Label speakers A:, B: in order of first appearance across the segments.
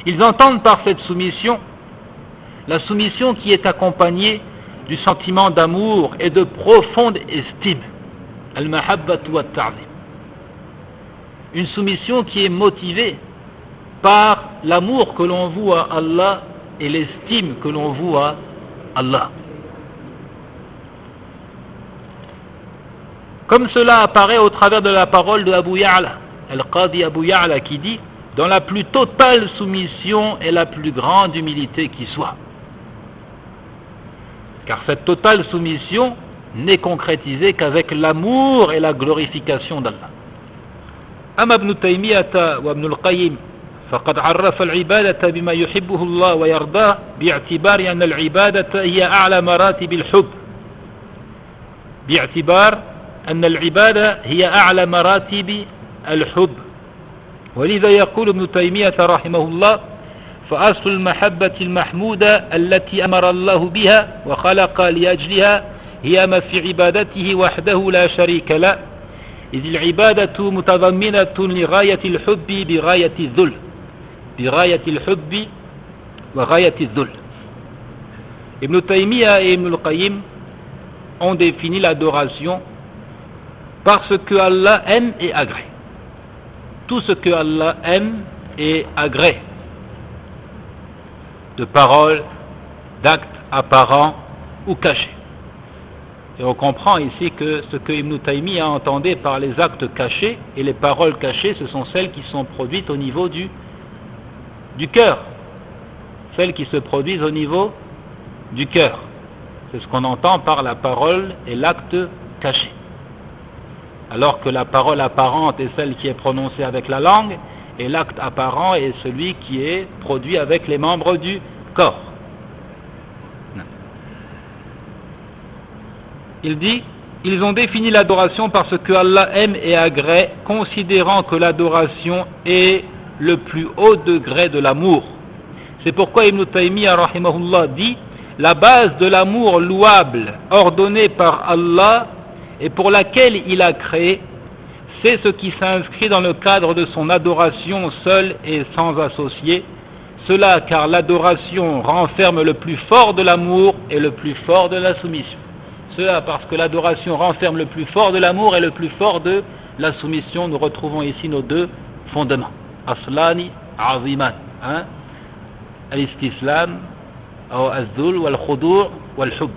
A: Ils entendent par cette soumission la soumission qui est accompagnée du sentiment d'amour et de profonde estime, al-mahabbatu wa ta'zim. Une soumission qui est motivée par l'amour que l'on voue à Allah et l'estime que l'on voue à Allah. Comme cela apparaît au travers de la parole de Abu Ya'la, Al-Qadi Abu Ya'la, qui dit: dans la plus totale soumission et la plus grande humilité qui soit. Car cette totale soumission n'est concrétisée qu'avec l'amour et la glorification d'Allah. أما ابن تيمية وابن القيم فقد عرف العبادة بما يحبه الله ويرضاه باعتبار أن العبادة هي أعلى مراتب الحب باعتبار أن العبادة هي أعلى مراتب الحب ولذا يقول ابن تيمية رحمه الله: فأصل المحبة المحمودة التي أمر الله بها وخلق لأجلها هي ما في عبادته وحده لا شريك له إذ العبادة متضمنة لغاية الحب بغاية الذل بغاية الحب وغاية الذل. Ibn Taymiyyah et Ibn al-Qayyim ont défini l'adoration par ce que Allah aime et agrée. Tout ce que Allah aime et agrée, de paroles, d'actes apparents ou cachés. Et on comprend ici que ce que Ibn Taymiyyah entendait par les actes cachés et les paroles cachées, ce sont celles qui sont produites au niveau du cœur. Celles qui se produisent au niveau du cœur. C'est ce qu'on entend par la parole et l'acte caché. Alors que la parole apparente est celle qui est prononcée avec la langue, et l'acte apparent est celui qui est produit avec les membres du corps. Il dit: ils ont défini l'adoration par ce que Allah aime et agrée, considérant que l'adoration est le plus haut degré de l'amour. C'est pourquoi Ibn Taymiyyah rahimahullah dit: la base de l'amour louable ordonné par Allah et pour laquelle il a créé, c'est ce qui s'inscrit dans le cadre de son adoration seule et sans associé. Cela car l'adoration renferme le plus fort de l'amour et le plus fort de la soumission. Cela parce que l'adoration renferme le plus fort de l'amour et le plus fort de la soumission. Nous retrouvons ici nos deux fondements. Aslani aziman. Al-istislam, al-dhul, wal-khudur, wal-hub.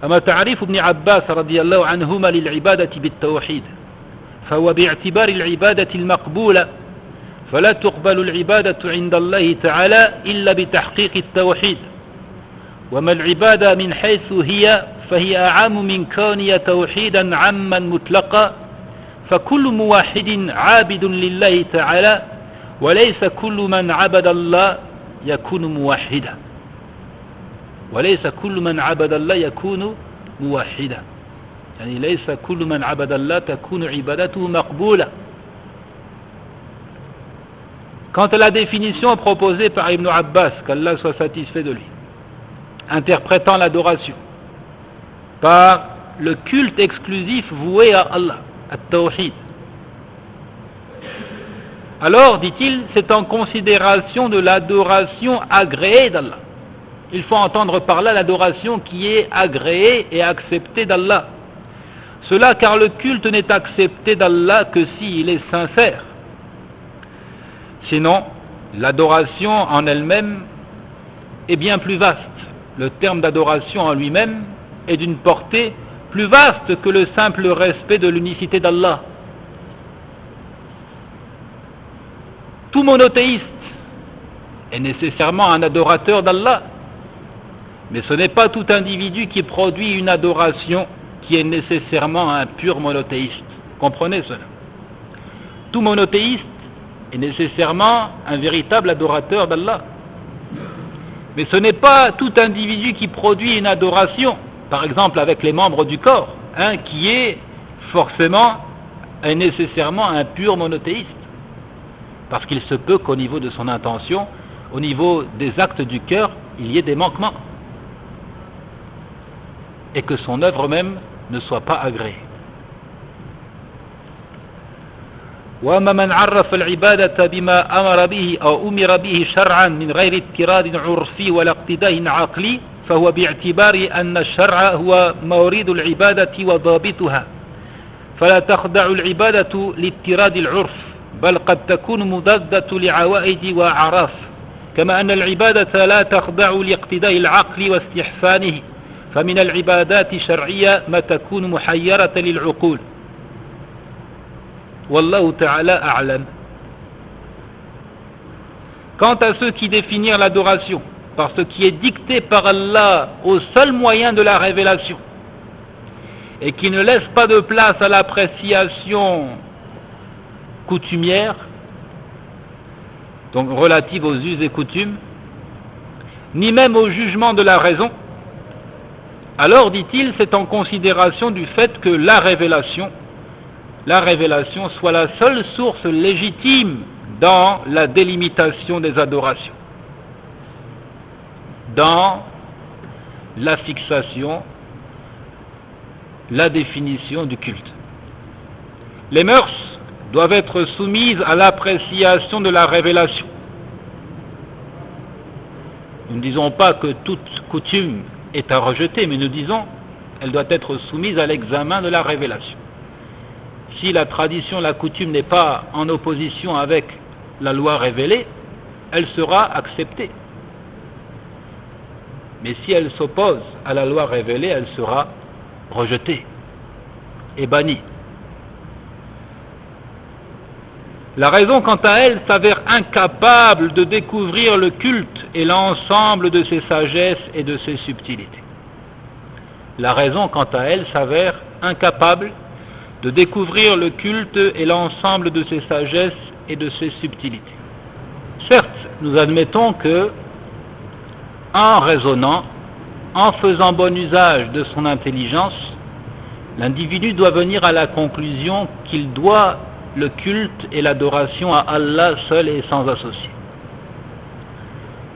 A: أما تعريف ابن عباس رضي الله عنهما للعبادة بالتوحيد فهو باعتبار العبادة المقبولة فلا تقبل العبادة عند الله تعالى إلا بتحقيق التوحيد وما العبادة من حيث هي فهي أعم من كونها توحيدا عاما مطلقا فكل موحد عابد لله تعالى وليس كل من عبد الله يكون موحدا وليس كل من عبد الله يكون موحدا يعني ليس كل من عبد الله تكون عبادته مقبولة. Quant à la définition proposée par Ibn Abbas, qu'Allah soit satisfait de lui, interprétant l'adoration par le culte exclusif voué à Allah, at-tawhid, alors, dit-il, c'est en considération de l'adoration agréée d'Allah. Il faut entendre par là l'adoration qui est agréée et acceptée d'Allah. Cela car le culte n'est accepté d'Allah que s'il est sincère. Sinon, l'adoration en elle-même est bien plus vaste. Le terme d'adoration en lui-même est d'une portée plus vaste que le simple respect de l'unicité d'Allah. Tout monothéiste est nécessairement un adorateur d'Allah. Mais ce n'est pas tout individu qui produit une adoration qui est nécessairement un pur monothéiste. Comprenez cela. Tout monothéiste est nécessairement un véritable adorateur d'Allah. Mais ce n'est pas tout individu qui produit une adoration, par exemple avec les membres du corps, qui est forcément et nécessairement un pur monothéiste. Parce qu'il se peut qu'au niveau de son intention, au niveau des actes du cœur, il y ait des manquements. Et que son œuvre même ne soit pas agréée. وأما من عرف العبادة بما أمر به أو أمر به شرعا من غير اضطراد عرفي ولا اقتداء عقلي فهو باعتبار أن الشرع هو مورد العبادة وضابطها فلا تخضع العبادة لاضطراد العرف بل قد تكون مضادة لعوائد وأعراف كما أن العبادة لا تخضع لاقتداء العقل واستحسانه فمن العبادات الشرعية ما تكون محيرة للعقول والله تعالى أعلم. Quant à ceux qui définirent l'adoration par ce qui est dicté par Allah au seul moyen de la révélation et qui ne laissent pas de place à l'appréciation coutumière, donc relative aux us et coutumes, ni même au jugement de la raison, alors, dit-il, c'est en considération du fait que la révélation soit la seule source légitime dans la délimitation des adorations, dans la fixation, la définition du culte. Les mœurs doivent être soumises à l'appréciation de la révélation. Nous ne disons pas que toute coutume est à rejeter, mais nous disons qu'elle doit être soumise à l'examen de la révélation. Si la tradition, la coutume n'est pas en opposition avec la loi révélée, elle sera acceptée. Mais si elle s'oppose à la loi révélée, elle sera rejetée et bannie. La raison, quant à elle, s'avère incapable de découvrir le culte et l'ensemble de ses sagesses et de ses subtilités. La raison, quant à elle, s'avère incapable de découvrir le culte et l'ensemble de ses sagesses et de ses subtilités. Certes, nous admettons que, en raisonnant, en faisant bon usage de son intelligence, l'individu doit venir à la conclusion qu'il doit le culte et l'adoration à Allah seul et sans associé.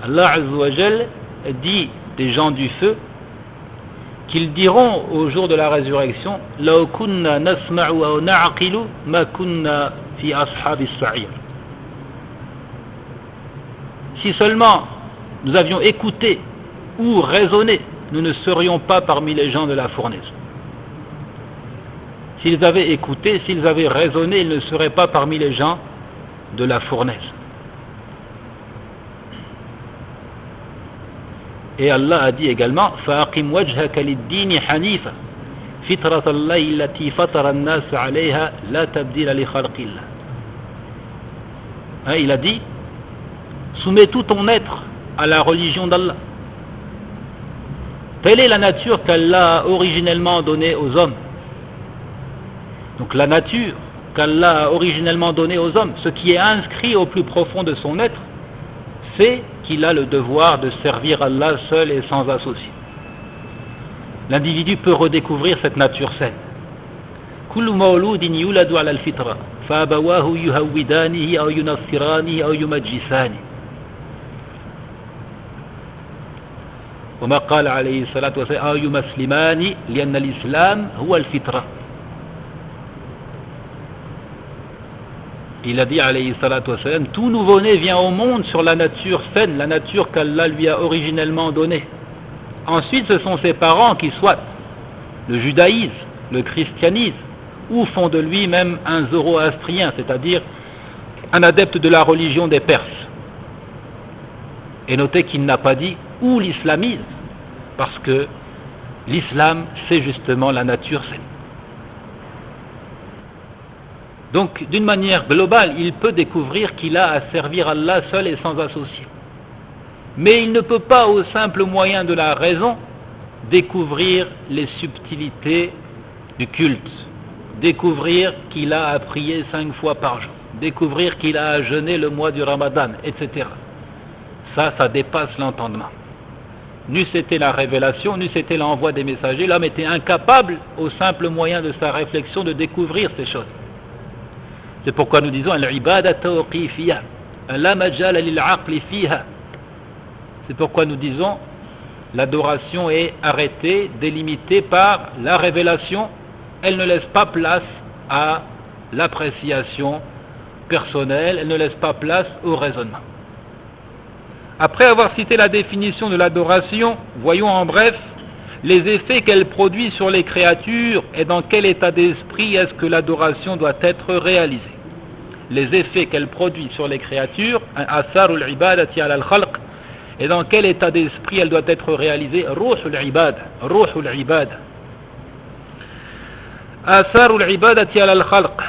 A: Allah Azza wa Jal dit des gens du feu qu'ils diront au jour de la résurrection لَوْ كُنَّا نَسْمَعُ أَوْ نَعْقِلُ مَا كُنَّا فِي أَصْحَابِ السَّعِيرِ. Si seulement nous avions écouté ou raisonné, nous ne serions pas parmi les gens de la fournaise. S'ils avaient écouté, s'ils avaient raisonné, ils ne seraient pas parmi les gens de la fournaise. Et Allah a dit également فَأَقِمْ وَجْهَكَ لِلدِّينِ حَنِيفًا فِطْرَةَ اللَّهِ الَّتِي فَطَرَ النَّاسَ عَلَيْهَا لَا تَبْدِيلَ لِخَلْقِ اللَّهِ. Il a dit soumets tout ton être à la religion d'Allah. Telle est la nature qu'Allah a originellement donnée aux hommes. Donc la nature qu'Allah a originellement donnée aux hommes, ce qui est inscrit au plus profond de son être, c'est qu'il a le devoir de servir Allah seul et sans associé. L'individu peut redécouvrir cette nature saine. كل مولود يولد على الفطرة فأبواه يهودانه أو ينصرانه أو يمجسانه. وما قال عليه الصلاة والسلام أو يمسلمان لأن الإسلام هو الفطرة. Il a dit alayhi salatu wassalam, tout nouveau-né vient au monde sur la nature saine, la nature qu'Allah lui a originellement donnée. Ensuite, ce sont ses parents qui soit le judaïsme, le christianisme, ou font de lui même un zoroastrien, c'est-à-dire un adepte de la religion des Perses. Et notez qu'il n'a pas dit ou l'islamisme, parce que l'islam, c'est justement la nature saine. Donc, d'une manière globale, il peut découvrir qu'il a à servir Allah seul et sans associé. Mais il ne peut pas, au simple moyen de la raison, découvrir les subtilités du culte, découvrir qu'il a à prier 5 fois par jour, découvrir qu'il a à jeûner le mois du Ramadan, etc. Ça dépasse l'entendement. N'eût été la révélation, n'eût été l'envoi des messagers, l'homme était incapable, au simple moyen de sa réflexion, de découvrir ces choses. C'est pourquoi nous disons c'est pourquoi nous disons l'adoration est arrêtée, délimitée par la révélation. Elle ne laisse pas place à l'appréciation personnelle, elle ne laisse pas place au raisonnement. Après avoir cité la définition de l'adoration, voyons en bref les effets qu'elle produit sur les créatures et dans quel état d'esprit est-ce que l'adoration doit être réalisée. Les effets qu'elle produit sur les créatures, atharul ibadati ala al-khalq, et dans quel état d'esprit elle doit être réalisée, ruhul ibad. Atharul ibadati ala al-khalq.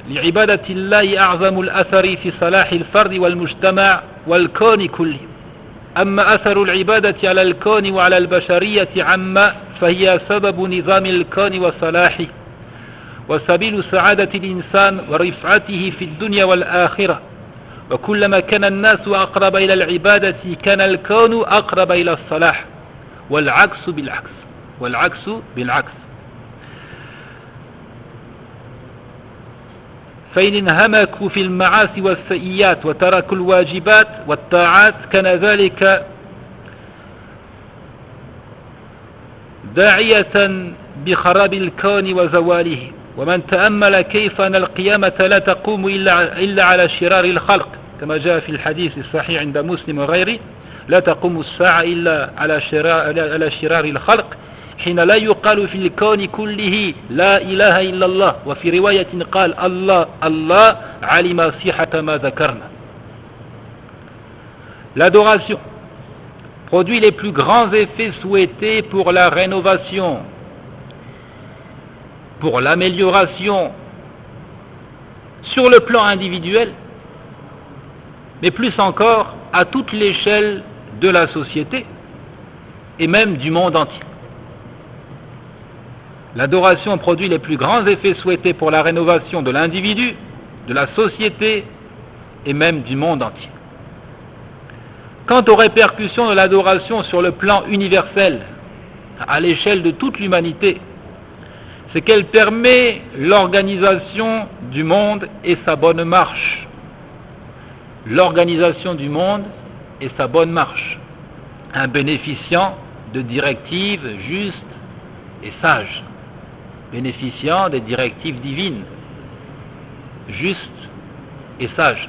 A: لعبادة الله أعظم الأثر في صلاح الفرد والمجتمع والكون كله. أما أثر العبادة على الكون وعلى البشرية عامة فهي سبب نظام الكون وصلاحه وسبيل سعادة الإنسان ورفعته في الدنيا والآخرة. وكلما كان الناس أقرب إلى العبادة كان الكون أقرب إلى الصلاح والعكس بالعكس. فإن انهمكوا في المعاصي والسيئات وتركوا الواجبات والطاعات كان ذلك داعية بخراب الكون وزواله. ومن تأمل كيف أن القيامة لا تقوم إلا على شرار الخلق كما جاء في الحديث الصحيح عند مسلم وغيره، لا تقوم الساعة إلا على شرار الخلق، حين لا يقال في الكون كله لا إله إلا الله، وفي رواية قال الله علم صحة ما ذكرنا. L'adoration produit les plus grands effets souhaités pour la rénovation, pour l'amélioration sur le plan individuel, mais plus encore à toute l'échelle de la société et même du monde entier. L'adoration produit les plus grands effets souhaités pour la rénovation de l'individu, de la société et même du monde entier. Quant aux répercussions de l'adoration sur le plan universel, à l'échelle de toute l'humanité, c'est qu'elle permet l'organisation du monde et sa bonne marche. L'organisation du monde et sa bonne marche, en bénéficiant de directives justes et sages, bénéficiant des directives divines, justes et sages.